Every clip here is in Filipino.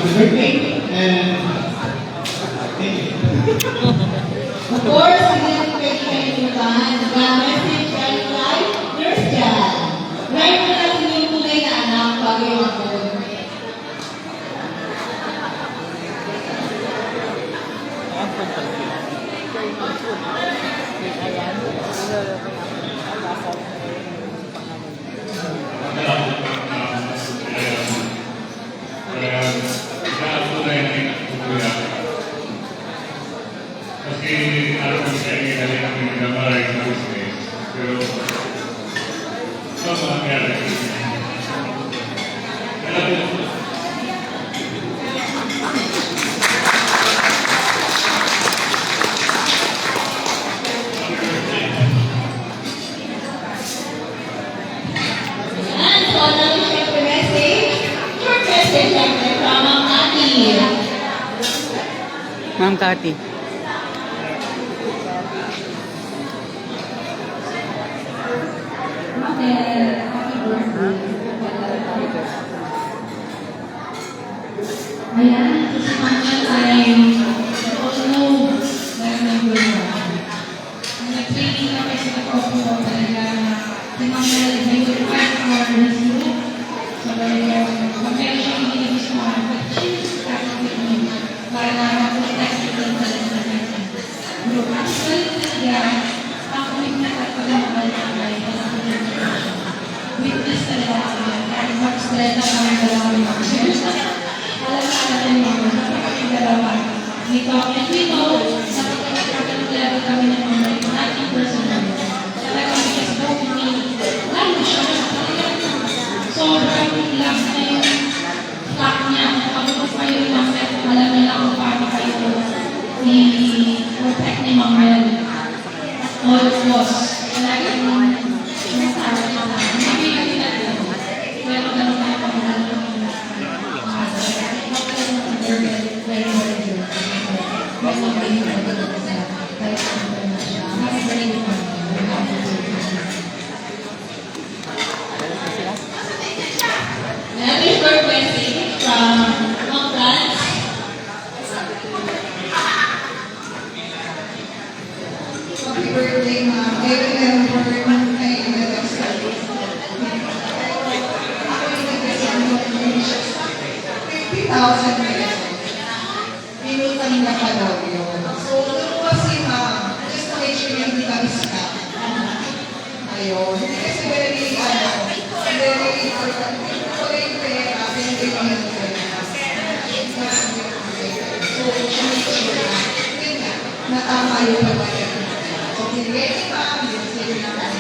happy birthday. And thank you. Of course, hindi natin pwede kayo inutan. Message kayo kay Nurse Jan. Right mo natin yung tunay na anak bago yung ako. Kasi alam ko siya hindi namin kami minamalay sa business. Pero, ito mga kaya Ma'am Cathy. Ayan, sa Samuel ay tulog na member natin. Nag-training kami sa Pagkopo talaga na si Samuel is a unified for his group. So, meron siyang inibis mo ang pag-choose with me para ma-protect din talaga sa group. Actually, talaga, ang commitment at pag-amahal na ay witness talaga ako yan. Kahit mag-spread na kami dalawang mag-share. Alam natin mo, napakaging dalawa. Dito, and dito, napakaging talaga kami ng mga nating personal. Talaga because both me, lalo siya, sobrang love na yung fact niya. Kapag kayo lang, alam niya lang kung paano kayo i-protect ni Ma'am Mel. All of us. Talagang sinasabi niya na, hindi kami natin. Pero gano'n tayo pamahal ng Happy birthday from Mom France. Happy birthday, Ma'am. Every member ay nag-asal. Ako yung nag-asal mo ng 50,000 pesos. Pinutang na pa daw yun. So, doon kasi, Ma'am, just to make sure yung hindi kami scam. Ayun. Hindi kasi very important. Ito yung pera, pinagay kami ng pera. So, make sure na, yun nga, natama yung pagbayad. So, pinagay ni Ma'am, yun sa'yo na kami.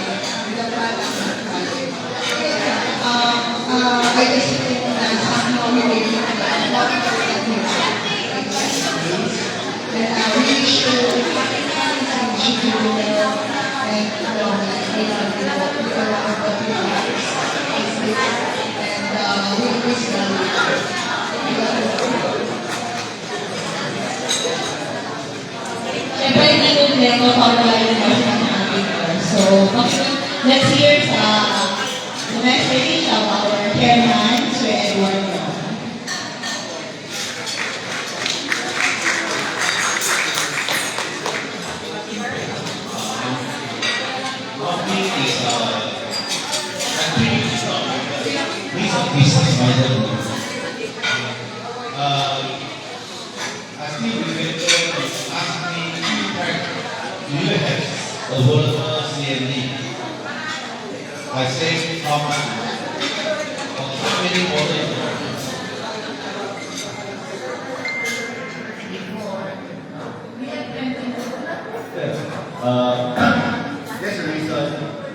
I just think na sa nominating and I really sure we should do well and we wish them Siyempre, hindi ko nito pag-alala ng ating course. So, let's hear the message of our chairman, Sir Edward Brown. Business minded. I still remember you asked me, do you have a worker CMD? I said, how much? How many orders? That's the reason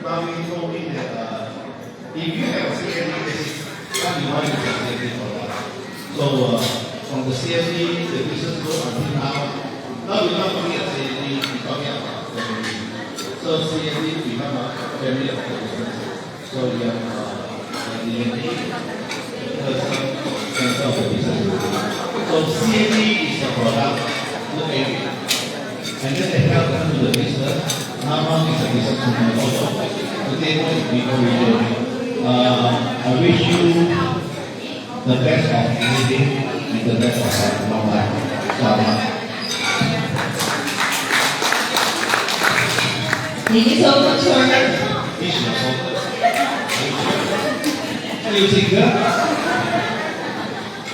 Mami told me that if you have a CMD, what you want to do CMD for us. So from the CMD, the business growth until now we're not talking about CMD, we're talking about family. So CMD become a family of the business. So we have the DMD, person, center of the business. So CMD is the product, the baby. And then they help them to the business. Now is a business owner also. Today is people really. I wish you the best of everything. and the best of our life. Salamat. Thank you so much, sir. Music ka?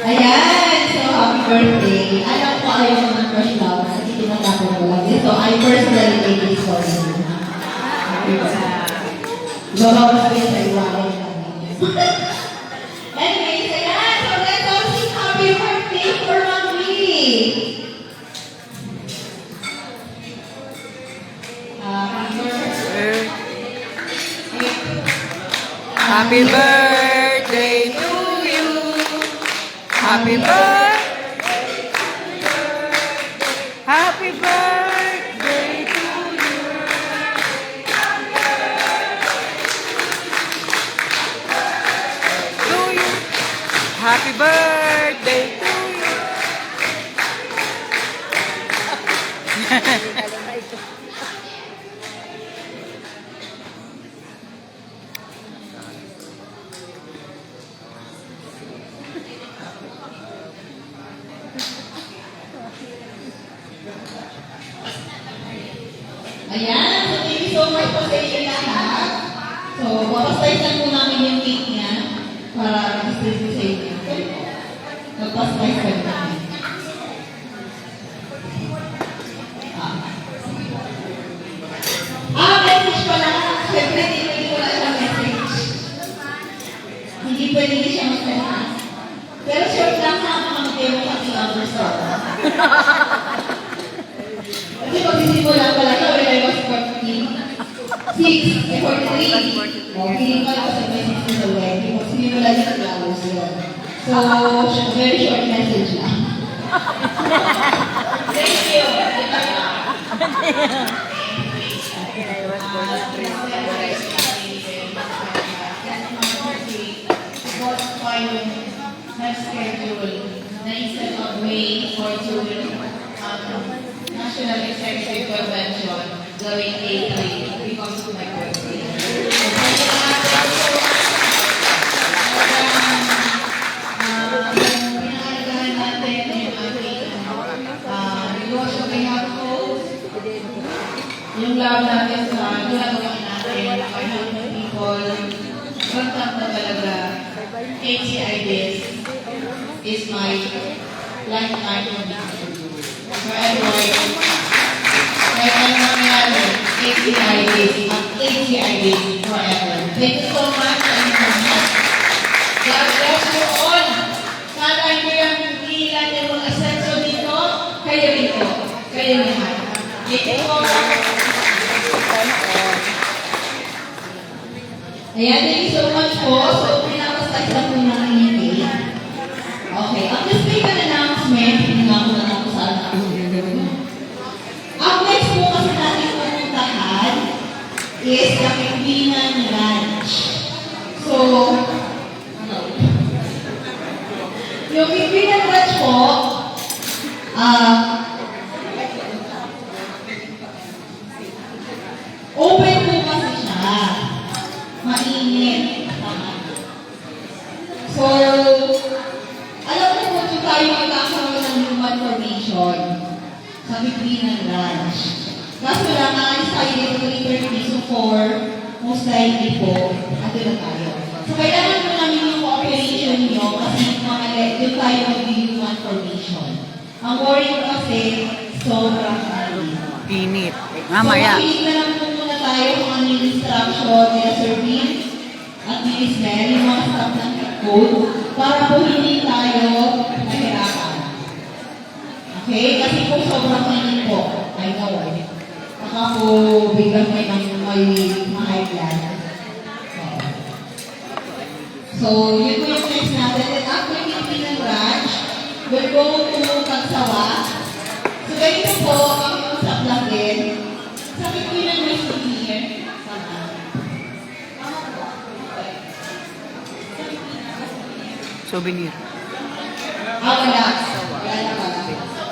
Ayan, so happy birthday. Alam ko ayaw mo ng crush flower kasi tinatapon ko lang. So I personally make this for you. Happy birthday. Babawas ko yun sa iwanan namin. Anyways, ayan, so let's all sing happy birthday for Mami. Happy birthday to you. Happy birthday. Happy birthday to you. To you. Happy birthday to you. Ayan, so thank you so much po sa inyo lahat. So, papaspicean po namin yung cake niya para distribute sa inyo. Papaspice ka namin. Message pala. Siyempre, hindi wala siyang message. Hindi pwede siya mag-send. Pero short lang sa mga mag-demo kasi underscore. Kasi pag-isimula pala siya, when I was 43, feeling ko lang sa message ko sa web. Because sinimula niya sa flowers yun. So, very short message lang. Thank you. Schedule na instead of May or June National Executive Convention gawing April because of my birthday. Pinakaligahan natin yung ating negosyo pinag-post, yung love natin sa ginagawa natin by helping people, bagtang na talaga HCI is my lifetime commitment. Forever. Kahit ano nangyari, HCI forever. Thank you so much. God bless you all. Sana hindi lang ilan yung mga asenso dito, kayo rin po. Kayo lahat. Thank you so much. Ayan, thank you so much po. So, pinapastag lang po namin yung cake. Okay, ang display ka announcement, hindi nga ako na ako saan ako. Ang next po kasi natin pupuntahan is the Pilipinan Ranch. So, yung Pilipinan Ranch po, open po kasi siya. Mainit. So, alam mo po kung tayo magkakaroon ng human formation sa Pilipinan Ranch. Kaso lang, naalis tayo dito later so for most likely po, ato na tayo. So, kailangan po namin yung cooperation nyo kasi yung tayo mag-human formation. Ang worry ko kasi, sobrang Init. Mamaya. So, makinig na lang po muna tayo kung ano yung instruction nila Sir Vince at Miss Mel, yung mga staff ng code, para po hindi tayo nahirapan. Okay? Kasi po sobrang manin po. I know. Baka po biglang may high blood. So, yun po yung next natin. And after Pilipinan Ranch, we'll go to Pagsawa. So, ganito po ang usap natin. Sa Pilipinan may souvenir. Souvenir. Wala. Wala pala.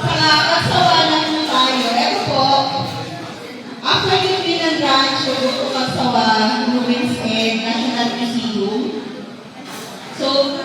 Sa Pagsawa lang tayo. Eto po, after Pilipinan Ranch, we'll go to Pagsawa, Ruins and National Museum. So,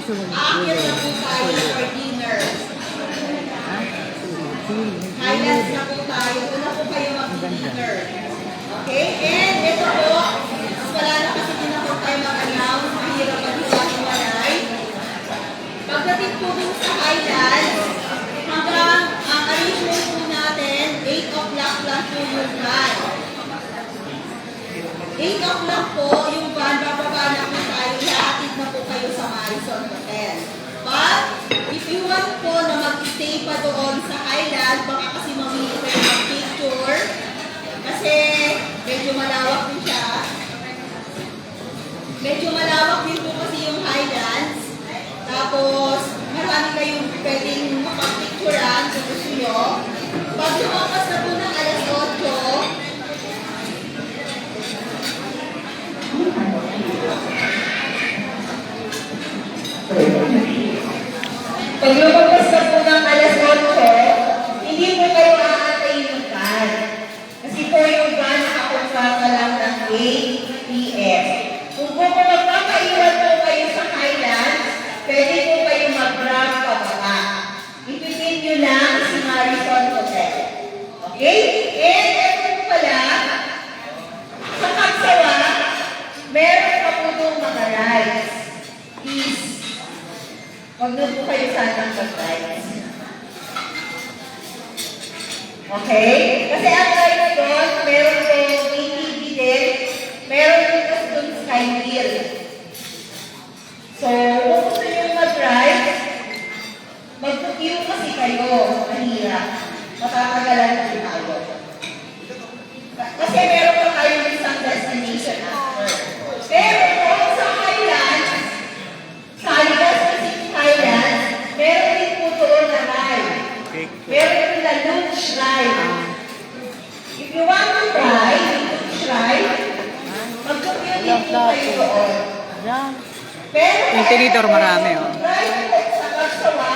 Aakyat na po tayo for dinner. Highlands na po tayo. Una po kayo mag-dinner. Okay? And ito po, wala na kasi din ako tayo mag-announce. Mahirap mag-hiwalay. Pagdating po dun sa Highlands, hanggang ang arrangement po natin, 8 o'clock lang po yung van. 8 o'clock po yung van, bababa na po tayo, ihahatid na po kayo sa Marison Hotel. But, if you want po na mag-stay pa doon sa Highland, baka kasi mamili kayo ng picture, kasi medyo malawak din siya. Medyo malawak din po kasi yung Highlands. Tapos, marami kayong pwedeng makapicturean kung gusto nyo. Pag lumapas na po ng alas 8, pag lumabas na po ng alas 8, hindi po kayo aantay ng van. Kasi po yung van nakakontrata lang ng 8 p.m. Kung po magpapaiwan po kayo sa Highlands, pwede po kayo mag-grab pababa. Ipitin nyo lang si Marison Hotel. Okay? And ito po pala, sa Kapsawa, meron pa po itong mga rides. Please, huwag na po kayo sanang mag-rides. Okay? Kasi ang ride doon, meron po ATV din, meron din kasi doon Skywheel. So, kung gusto nyo mag-ride, mag-queue kasi kayo, mahirap. Matatagalan na tayo. Kasi meron pa tayong isang destination after. Pero kung sa Highlands, sa Pacific Highlands, meron din po doon na ride. Meron din na lunch ride. If you want to try lunch ride, mag-queue din po kayo doon. Pero Yung tinidor marami, oh. drive sa Kapsawa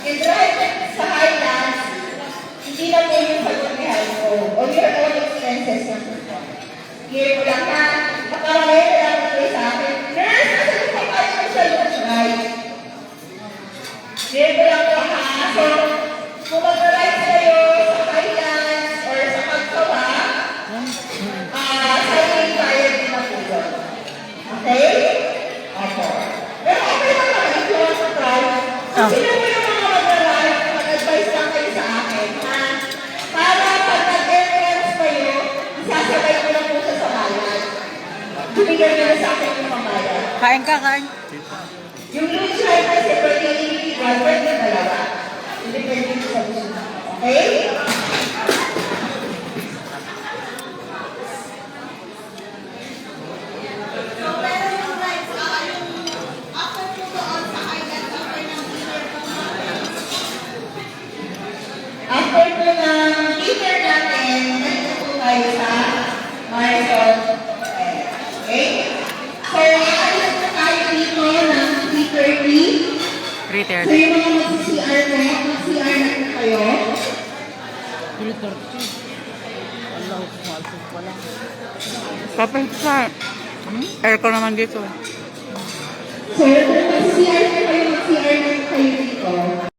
and drive sa Highlands, hindi na po yung sagot ni Halco. O your own expenses na po. Here ko lang ha. Nakaralay na lang po sa akin. Nurse, nasa po kayo sa lunch ride. Here ko lang po ha. So, kung mag-ride kayo sa Highlands or sa Kapsawa, sa yung bayad din na po yun. Okay? Opo. Pero okay lang naman, if you want to try. Sino mo yung mga mag-ride, mag-advise lang kayo sa akin, ha? Para pag nag-entrance kayo, isasabay ko lang po sa bayan. Bigyan nyo na sa akin yung pambayad. Kain ka, kain. Yung lunch ride kasi pwede individual, pwede dalawa. Depende sa gusto. Okay? After po ng dinner natin, nandito po tayo sa Marison Hotel. Okay? So, alis na tayo dito ng 3:30. So, 3:30. yung mga mag-CR na, mag-CR na po kayo. 3:30. Allah, kumalsog pala. Kapag sa... Aircon naman dito. So, kung mag-CR na kayo, mag-CR na kayo dito.